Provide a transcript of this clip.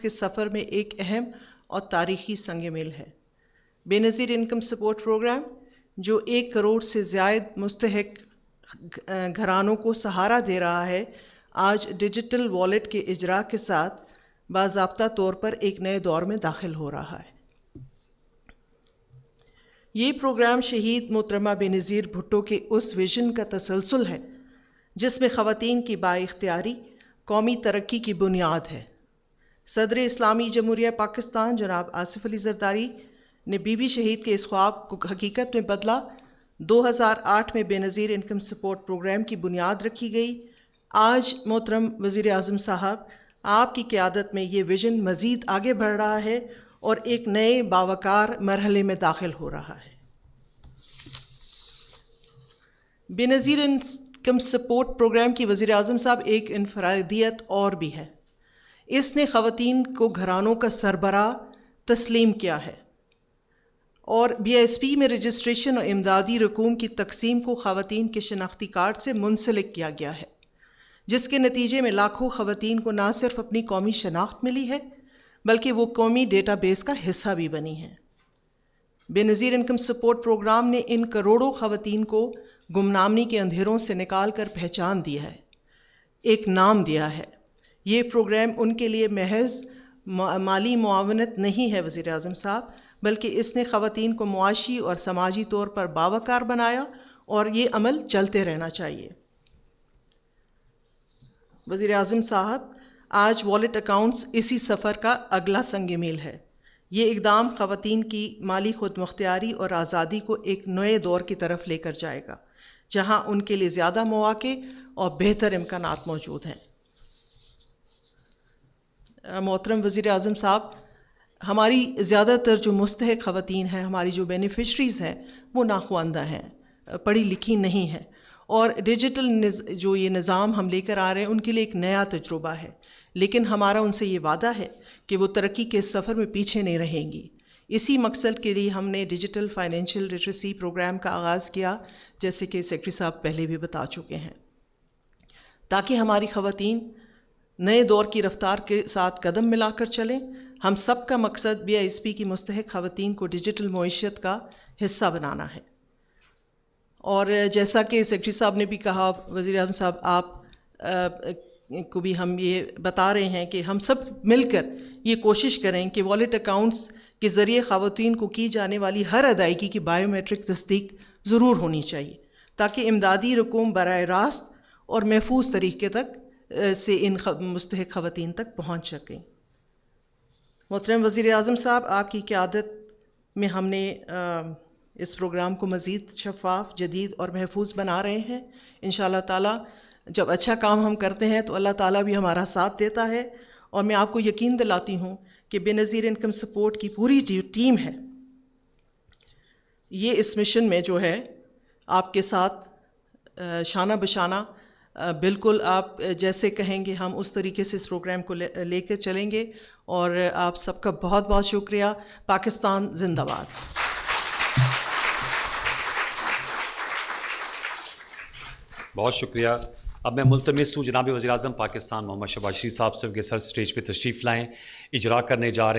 کے سفر میں ایک اہم اور تاریخی سنگ میل ہے۔ بے نظیر انکم سپورٹ پروگرام جو 1 کروڑ سے زائد مستحق گھرانوں کو سہارا دے رہا ہے، آج ڈیجیٹل والیٹ کے اجراء کے ساتھ باضابطہ طور پر ایک نئے دور میں داخل ہو رہا ہے۔ یہ پروگرام شہید محترمہ بے نظیر بھٹو کے اس ویژن کا تسلسل ہے جس میں خواتین کی بااختیاری قومی ترقی کی بنیاد ہے۔ صدر اسلامی جمہوریہ پاکستان جناب آصف علی زرداری نے بی بی شہید کے اس خواب کو حقیقت میں بدلا۔ 2008 میں بے نظیر انکم سپورٹ پروگرام کی بنیاد رکھی گئی۔ آج محترم وزیر اعظم صاحب آپ کی قیادت میں یہ ویژن مزید آگے بڑھ رہا ہے اور ایک نئے باوقار مرحلے میں داخل ہو رہا ہے۔ بے نظیر انکم سپورٹ پروگرام کی وزیر اعظم صاحب ایک انفرادیت اور بھی ہے۔ اس نے خواتین کو گھرانوں کا سربراہ تسلیم کیا ہے اور بی ایس پی میں رجسٹریشن اور امدادی رقوم کی تقسیم کو خواتین کے شناختی کارڈ سے منسلک کیا گیا ہے، جس کے نتیجے میں لاکھوں خواتین کو نہ صرف اپنی قومی شناخت ملی ہے بلکہ وہ قومی ڈیٹا بیس کا حصہ بھی بنی ہیں۔ بے نظیر انکم سپورٹ پروگرام نے ان کروڑوں خواتین کو گمنامی کے اندھیروں سے نکال کر پہچان دیا ہے، ایک نام دیا ہے۔ یہ پروگرام ان کے لیے محض مالی معاونت نہیں ہے وزیر اعظم صاحب، بلکہ اس نے خواتین کو معاشی اور سماجی طور پر باوقار بنایا اور یہ عمل چلتے رہنا چاہیے۔ وزیر اعظم صاحب آج والیٹ اکاؤنٹس اسی سفر کا اگلا سنگ میل ہے۔ یہ اقدام خواتین کی مالی خود مختاری اور آزادی کو ایک نئے دور کی طرف لے کر جائے گا، جہاں ان کے لیے زیادہ مواقع اور بہتر امکانات موجود ہیں۔ محترم وزیر اعظم صاحب، ہماری زیادہ تر جو مستحق خواتین ہیں، ہماری جو بینیفیشریز ہیں، وہ ناخواندہ ہیں، پڑھی لکھی نہیں ہیں، اور ڈیجیٹل جو یہ نظام ہم لے کر آ رہے ہیں ان کے لیے ایک نیا تجربہ ہے، لیکن ہمارا ان سے یہ وعدہ ہے کہ وہ ترقی کے اس سفر میں پیچھے نہیں رہیں گی۔ اسی مقصد کے لیے ہم نے ڈیجیٹل فائنینشیل لٹریسی پروگرام کا آغاز کیا، جیسے کہ سیکرٹری صاحب پہلے بھی بتا چکے ہیں، تاکہ ہماری خواتین نئے دور کی رفتار کے ساتھ قدم ملا کر چلیں۔ ہم سب کا مقصد بی ایس پی کی مستحق خواتین کو ڈیجیٹل معیشت کا حصہ بنانا ہے۔ اور جیسا کہ سیکرٹری صاحب نے بھی کہا، وزیر اعظم صاحب آپ کو بھی ہم یہ بتا رہے ہیں کہ ہم سب مل کر یہ کوشش کریں کہ والیٹ اکاؤنٹس کے ذریعے خواتین کو کی جانے والی ہر ادائیگی کی بائیو میٹرک تصدیق ضرور ہونی چاہیے، تاکہ امدادی رقوم براہ راست اور محفوظ طریقے تک سے ان مستحق خواتین تک پہنچ سکیں۔ محترم وزیر اعظم صاحب، آپ کی قیادت میں ہم نے اس پروگرام کو مزید شفاف، جدید اور محفوظ بنا رہے ہیں۔ انشاءاللہ تعالیٰ جب اچھا کام ہم کرتے ہیں تو اللہ تعالیٰ بھی ہمارا ساتھ دیتا ہے، اور میں آپ کو یقین دلاتی ہوں کہ بے نظیر انکم سپورٹ کی پوری جو ٹیم ہے، یہ اس مشن میں جو ہے آپ کے ساتھ شانہ بشانہ، بالکل آپ جیسے کہیں گے ہم اس طریقے سے اس پروگرام کو لے کے چلیں گے۔ اور آپ سب کا بہت بہت شکریہ۔ پاکستان زندہ باد۔ بہت شکریہ۔ اب میں ملتمس ہوں جناب وزیر اعظم پاکستان محمد شہباز شریف صاحب سے کے سر اسٹیج پہ تشریف لائیں، اجرا کرنے جا رہے ہیں۔